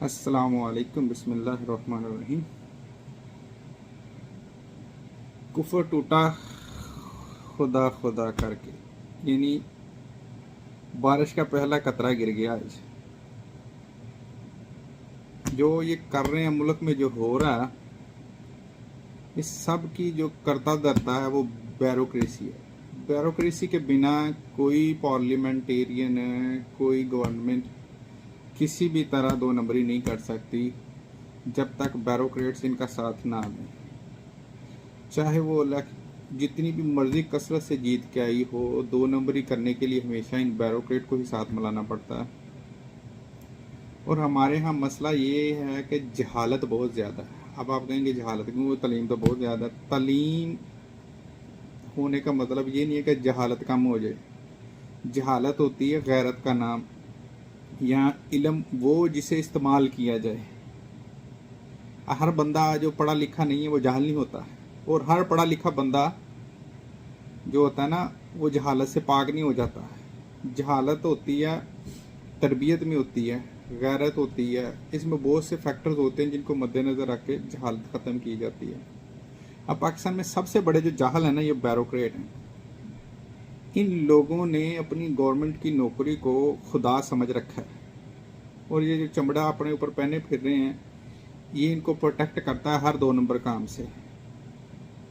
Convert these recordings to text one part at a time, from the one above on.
अस्सलामुअलैकुम बिस्मिल्लाहिर्रहमानिर्रहीम। कुफर टूटा खुदा खुदा करके, यानी बारिश का पहला कतरा गिर गया। आज जो ये कर रहे हैं मुल्क में, जो हो रहा है, इस सब की जो करता धरता है वो ब्यूरोक्रेसी है। ब्यूरोक्रेसी के बिना कोई पार्लियामेंटेरियन है, कोई गवर्नमेंट किसी भी तरह दो नंबरी नहीं कर सकती जब तक ब्यूरोक्रेट्स इनका साथ ना दें। चाहे वो जितनी भी मर्जी कसरत से जीत के आई हो, दो नंबरी करने के लिए हमेशा इन ब्यूरोक्रेट को ही साथ मिलाना पड़ता है। और हमारे यहाँ मसला ये है कि जहालत बहुत ज़्यादा है। अब आप कहेंगे जहालत क्यों? तलीम तो बहुत ज़्यादा। तलीम होने का मतलब ये नहीं है कि जहालत कम हो जाए। जहालत होती है गैरत का नाम, या इल्म वो जिसे इस्तेमाल किया जाए। हर बंदा जो पढ़ा लिखा नहीं है वो जाहिल नहीं होता, और हर पढ़ा लिखा बंदा जो होता है ना वो जहालत से पाक नहीं हो जाता है। जहालत होती है तरबियत में होती है, गैरत होती है, इसमें बहुत से फैक्टर्स होते हैं जिनको मद्देनज़र रख के जहालत ख़त्म की जाती है। अब पाकिस्तान में सबसे बड़े जो जाहल है ना, ये ब्यूरोक्रेट हैं। इन लोगों ने अपनी गवर्नमेंट की नौकरी को खुदा समझ रखा है, और ये जो चमड़ा अपने ऊपर पहने फिर रहे हैं, ये इनको प्रोटेक्ट करता है हर दो नंबर काम से।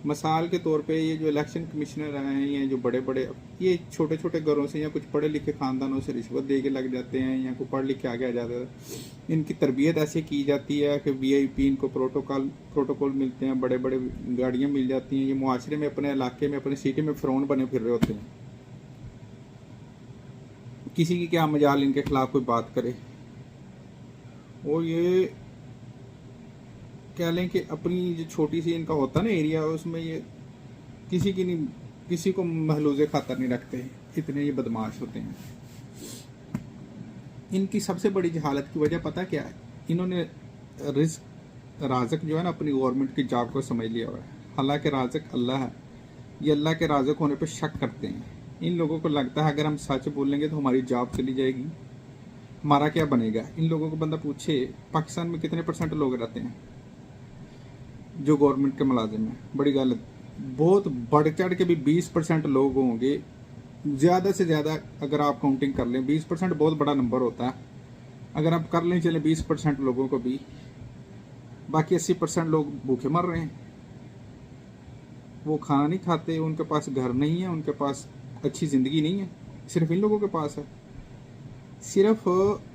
मिसाल के तौर पे ये जो इलेक्शन कमिश्नर हैं, ये जो बड़े बड़े, ये छोटे छोटे घरों से या कुछ पढ़े लिखे ख़ानदानों से रिश्वत दे के लग जाते हैं, या कोई पढ़ लिख के आगे आ जाता है। इनकी तरबियत ऐसे की जाती है कि वीआईपी इनको प्रोटोकॉल मिलते हैं, बड़े बड़े गाड़ियाँ मिल जाती हैं। ये मुआशरे में, अपने इलाके में, अपनी सिटी में फ़िरौन बने फिर रहे होते हैं। किसी की क्या मजाल इनके खिलाफ कोई बात करे। और ये कह लें कि अपनी जो छोटी सी इनका होता है ना एरिया, उसमें ये किसी की नहीं, किसी को महलूज़े खातर नहीं रखते, इतने ये बदमाश होते हैं। इनकी सबसे बड़ी जहालत की वजह पता क्या है? इन्होंने रिस्क राज़क जो है ना अपनी गवर्नमेंट की जॉब को समझ लिया हुआ है। हालांकि राज़क अल्लाह है, ये अल्लाह के राज़क होने पर शक करते हैं। इन लोगों को लगता है अगर हम सच बोलेंगे तो हमारी जॉब चली जाएगी, हमारा क्या बनेगा। इन लोगों को बंदा पूछे पाकिस्तान में कितने % लोग रहते हैं जो गवर्नमेंट के मुलाजिम हैं? बड़ी गलत, बहुत बढ़ चढ़ के भी 20% लोग होंगे, ज़्यादा से ज़्यादा। अगर आप काउंटिंग कर लें 20% बहुत बड़ा नंबर होता है। अगर आप कर लें चले 20% लोगों को भी, बाकी 80% लोग भूखे मर रहे हैं। वो खाना नहीं खाते, उनके पास घर नहीं है, उनके पास अच्छी ज़िंदगी नहीं है, सिर्फ इन लोगों के पास है। सिर्फ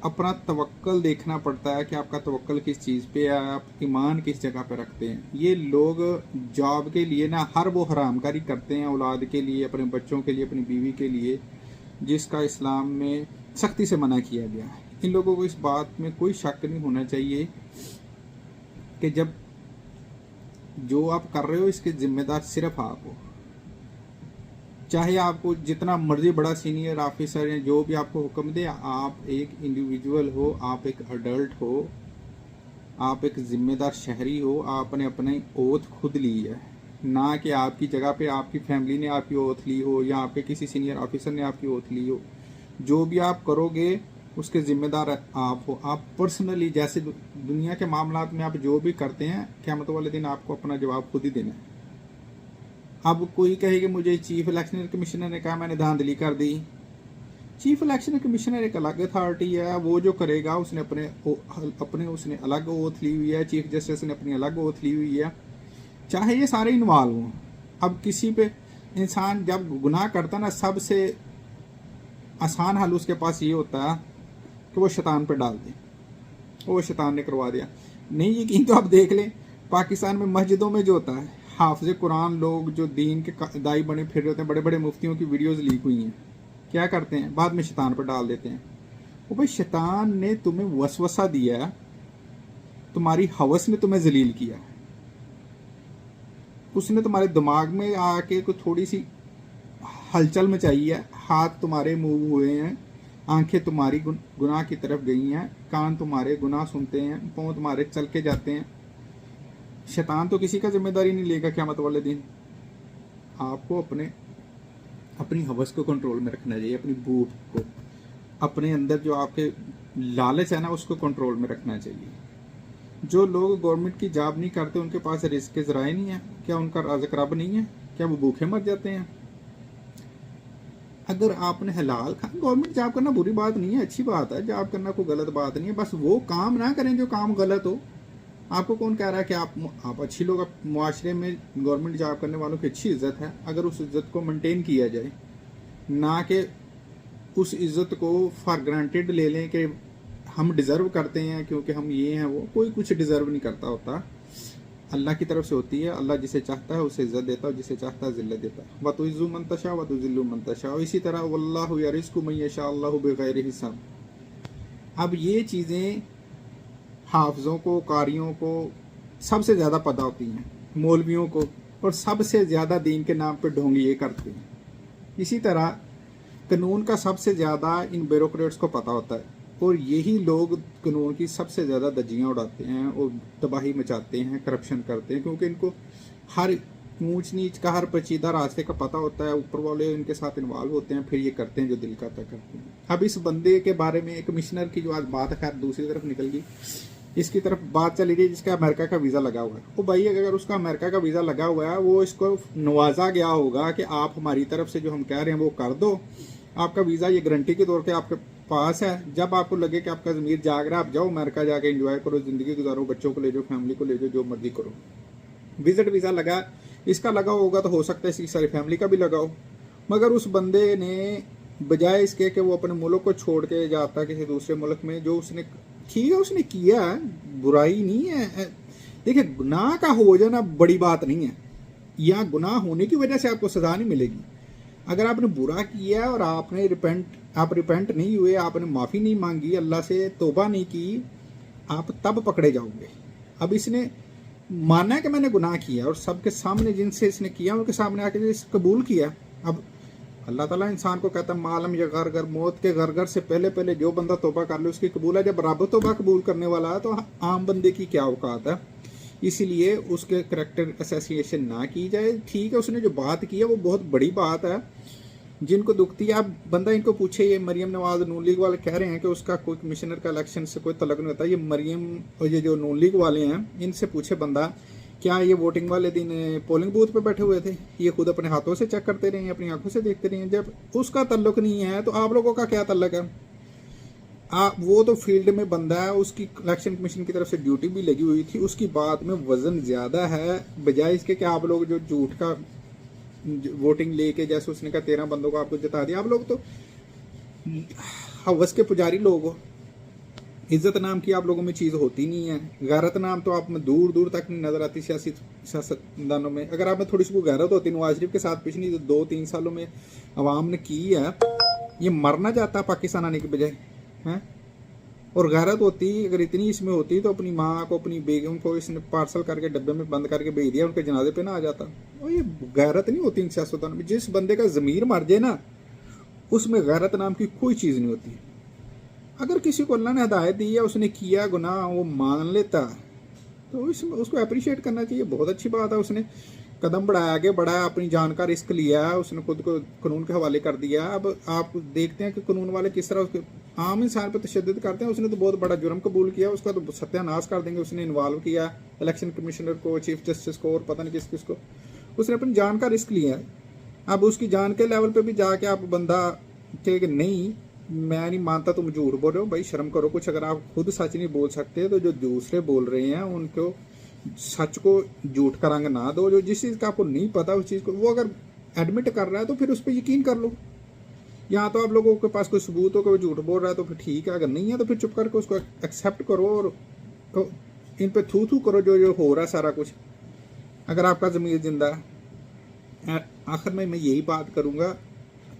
अपना तवक्कल देखना पड़ता है कि आपका तवक्कल किस चीज़ पे है, आप ईमान किस जगह पे रखते हैं। ये लोग जॉब के लिए ना हर वो हरामकारी करते हैं, औलाद के लिए, अपने बच्चों के लिए, अपनी बीवी के लिए, जिसका इस्लाम में सख्ती से मना किया गया है। इन लोगों को इस बात में कोई शक नहीं होना चाहिए कि जब जो आप कर रहे हो इसके जिम्मेदार सिर्फ आप हो। चाहे आपको जितना मर्जी बड़ा सीनियर ऑफिसर या जो भी आपको हुक्म दे, आप एक इंडिविजुअल हो, आप एक अडल्ट हो, आप एक जिम्मेदार शहरी हो। आपने अपने ओथ खुद ली है, ना कि आपकी जगह पे आपकी फैमिली ने आपकी ओथ ली हो या आपके किसी सीनियर ऑफिसर ने आपकी ओथ ली हो। जो भी आप करोगे उसके जिम्मेदार आप हो। आप पर्सनली, जैसे दुनिया के मामलात में आप जो भी करते हैं, क़यामत वाले दिन आपको अपना जवाब खुद ही देना है। अब कोई कहे कि मुझे चीफ इलेक्शन कमिश्नर ने कहा मैंने धांधली कर दी। चीफ इलेक्शन कमिश्नर एक अलग अथॉरिटी है, वो जो करेगा उसने अपने उसने अलग ओथ ली हुई है। चीफ जस्टिस ने अपनी अलग ओथ ली हुई है, चाहे ये सारे इन्वॉल्व हों। अब किसी पे इंसान जब गुनाह करता ना, सबसे आसान हल उसके पास ये होता है कि वो शैतान पे डाल दे, वो शैतान ने करवा दिया। नहीं यकीन तो आप देख लें, पाकिस्तान में मस्जिदों में जो होता है, हाफिज कुरान लोग जो दीन के दाई बने फिर होते हैं, बड़े बड़े मुफ्तियों की वीडियोस लीक हुई हैं, क्या करते हैं? बाद में शैतान पर डाल देते हैं। वो भाई शैतान ने तुम्हें वसवसा दिया, तुम्हारी हवस ने तुम्हें जलील किया, उसने तुम्हारे दिमाग में आके कोई थोड़ी सी हलचल मचाई है, हाथ तुम्हारे मूव हुए हैं, आंखें तुम्हारी गुनाह की तरफ गई हैं, कान तुम्हारे गुनाह सुनते हैं, पाँव तुम्हारे चल के जाते हैं। शैतान तो किसी का जिम्मेदारी नहीं लेगा क़यामत वाले दिन। आपको अपनी हवस को कंट्रोल में रखना चाहिए, अपनी भूख को, अपने अंदर जो आपके लालच है ना, उसको कंट्रोल में रखना चाहिए। जो लोग गवर्नमेंट की जॉब नहीं करते उनके पास रिस्क के ज़राए नहीं है, क्या उनका राज़िक रब नहीं है? क्या वो भूखे मर जाते हैं? अगर आपने हलाल खा, गवर्नमेंट जॉब करना बुरी बात नहीं है, अच्छी बात है, जॉब करना कोई गलत बात नहीं है, बस वो काम ना करें जो काम गलत हो। आपको कौन कह रहा है कि आप अच्छी लोग, मुआशरे में गवर्नमेंट जॉब करने वालों की अच्छी इज्जत है, अगर उस इज्जत को मेंटेन किया जाए, ना कि उस इज्जत को फॉर ग्रांटेड ले लें कि हम डिज़र्व करते हैं क्योंकि हम ये हैं वो। कोई कुछ डिज़र्व नहीं करता होता, अल्लाह की तरफ से होती है। अल्लाह जिसे चाहता है उसे इज्जत देता है, जिसे चाहता है जिल्लत देता है। वतुइज़्ज़ु मन तशा वतुज़िल्लु मन तशा। इसी तरह वल्लाहु यरिज़्क़ु मन यशा अल्लाहु बिग़ैरि हिसाब। अब ये चीज़ें हाफिज़ों को, कारियों को सबसे ज़्यादा पता होती हैं, मौलवियों को, और सबसे ज़्यादा दीन के नाम पे ढोंग ये करते हैं। इसी तरह कानून का सबसे ज़्यादा इन ब्यूरोक्रेट्स को पता होता है, और यही लोग कानून की सबसे ज़्यादा धज्जियाँ उड़ाते हैं और तबाही मचाते हैं, करप्शन करते हैं, क्योंकि इनको हर ऊंच नीच का, हर पेचीदा रास्ते का पता होता है। ऊपर वाले इनके साथ इन्वॉल्व होते हैं, फिर ये करते हैं जो दिल का करते हैं। अब इस बंदे के बारे में, एक कमिश्नर की जो आज बात है, खैर दूसरी तरफ निकल गई, इसकी तरफ बात चली रही जिसका अमेरिका का वीज़ा लगा हुआ है। वो भाई अगर उसका अमेरिका का वीज़ा लगा हुआ है, वो इसको नवाजा गया होगा कि आप हमारी तरफ से जो हम कह रहे हैं वो कर दो, आपका वीज़ा ये गारंटी के तौर पे आपके पास है। जब आपको लगे कि आपका ज़मीर जाग रहा है, आप जाओ अमेरिका, जाके एंजॉय करो, ज़िंदगी गुजारो, बच्चों को ले जाओ, फैमिली को ले जाओ, जो मर्जी करो। विजिट वीज़ा लगा, इसका लगा होगा तो हो सकता है इसकी सारी फैमिली का भी लगाओ। मगर उस बंदे ने बजाय इसके कि वो अपने मुल्क को छोड़ के जाता किसी दूसरे मुल्क में, जो उसने ठीक है उसने किया, बुराई नहीं है। देखिए, गुनाह का हो जाना बड़ी बात नहीं है, या गुनाह होने की वजह से आपको सजा नहीं मिलेगी। अगर आपने बुरा किया और आप रिपेंट नहीं हुए, आपने माफ़ी नहीं मांगी, अल्लाह से तौबा नहीं की, आप तब पकड़े जाओगे। अब इसने माना है कि मैंने गुनाह किया, और सबके सामने जिनसे इसने किया उनके सामने आके इसे कबूल किया। अब अल्लाह ताला इंसान को कहता है मालम या घर, मौत के घर से पहले पहले जो बंदा तौबा कर ले उसकी कबूल है। जब रब तौबा कबूल करने वाला है तो आम बंदे की क्या औकात है। इसीलिए उसके करैक्टर एसोसिएशन ना की जाए। ठीक है, उसने जो बात की है वो बहुत बड़ी बात है, जिनको दुखती है। अब बंदा इनको पूछे, ये मरियम नवाज नून लीग वाले कह रहे हैं कि उसका कोई कमिश्नर का इलेक्शन से कोई तल्लुक नहीं होता। ये मरियम और ये जो नून लीग वाले हैं, इनसे पूछे बंदा, क्या ये वोटिंग वाले दिन पोलिंग बूथ पे बैठे हुए थे? ये खुद अपने हाथों से चेक करते रहे हैं, अपनी आंखों से देखते रहे हैं। जब उसका तल्लुक नहीं है तो आप लोगों का क्या तल्लुक है? वो तो फील्ड में बंदा है, उसकी इलेक्शन कमीशन की तरफ से ड्यूटी भी लगी हुई थी, उसकी बात में वजन ज़्यादा है, बजाय इसके कि आप लोग जो झूठ का वोटिंग लेके, जैसे उसने कहा 13 बंदों को आपको जिता दिया। आप लोग तो हवस के पुजारी लोग हो। इज्जत नाम की आप लोगों में चीज़ होती नहीं है। गैरत नाम तो आप में दूर दूर तक नहीं नजर आती सियासतदानों में। अगर आप में थोड़ी सी गैरत होती, नवाज शरीफ के साथ पिछली 2-3 सालों में अवाम ने की है, ये मरना जाता पाकिस्तान आने के बजाय है। और गैरत होती, अगर इतनी इसमें होती तो अपनी माँ को, अपनी बेगम को इसने पार्सल करके डब्बे में बंद करके भेज दिया, उनके जनाजे पे ना आ जाता। और ये गैरत नहीं होती इन सियासतदानों में। जिस बंदे का ज़मीर मर जाए ना, उसमें गैरत नाम की कोई चीज़ नहीं होती। अगर किसी को अल्लाह ने हदायत दी है, उसने किया गुनाह, वो मान लेता, तो इसमें उसको अप्रिशिएट करना चाहिए। बहुत अच्छी बात है, उसने कदम बढ़ाया, आगे बढ़ाया, अपनी जान का रिस्क लिया, उसने खुद को कानून के हवाले कर दिया। अब आप देखते हैं कि कानून वाले किस तरह उसके आम इंसान पर तशद्दुद करते हैं। उसने तो बहुत बड़ा जुर्म कबूल किया, उसका तो सत्यानाश कर देंगे। उसने इन्वॉल्व किया इलेक्शन कमिश्नर को, चीफ जस्टिस को, और पता नहीं किस किस को। उसने अपनी जान का रिस्क लिया। अब उसकी जान के लेवल पे भी जाके आप बंदा कहे नहीं मैं नहीं मानता, तुम झूठ बोल रहे हो, भाई शर्म करो कुछ। अगर आप खुद सच नहीं बोल सकते तो जो दूसरे बोल रहे हैं उनको सच को झूठ का रंग ना दो। जो जिस चीज़ का आपको नहीं पता उस चीज़ को वो अगर एडमिट कर रहा है तो फिर उस पर यकीन कर लो। यहाँ तो आप लोगों के पास कोई सबूत हो कि वो झूठ बोल रहा है तो फिर ठीक है, अगर नहीं है तो फिर चुप करके उसको एक्सेप्ट करो और तो इन पे थू थू करो जो हो रहा है सारा कुछ, अगर आपका ज़मीर जिंदा है। आखिर में मैं यही बात करूँगा,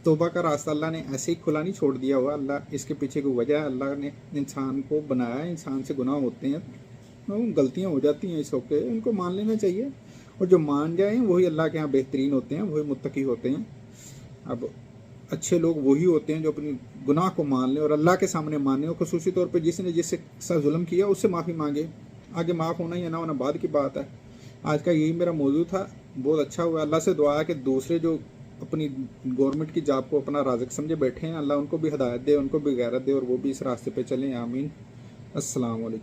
तौबा का रास्ता अल्लाह ने ऐसे ही खुला नहीं छोड़ दिया हुआ। अल्लाह इसके पीछे कोई वजह है। अल्लाह ने इंसान को बनाया, इंसान से गुनाह होते हैं, गलतियां हो जाती हैं, इस होके उनको मान लेना चाहिए। और जो मान जाएं वही अल्लाह के यहाँ बेहतरीन होते हैं, वही मुत्तकी होते हैं। अब अच्छे लोग वही होते हैं जो अपनी गुनाह को मान लें और अल्लाह के सामने माने, और खसूसी तौर पर जिसने जिससे साथ जुल्म किया उससे माफ़ी मांगे। आगे माफ़ होना या ना होना बाद की बात है। आज का यही मेरा मौजू था, बहुत अच्छा हुआ। अल्लाह से दुआ है कि दूसरे जो अपनी गवर्नमेंट की जॉब को अपना राज़िक समझे बैठे हैं। अल्लाह उनको भी हिदायत दे, उनको भी गैरत दे और वो भी इस रास्ते पे चलें। आमीन। अस्सलाम वालेकुम।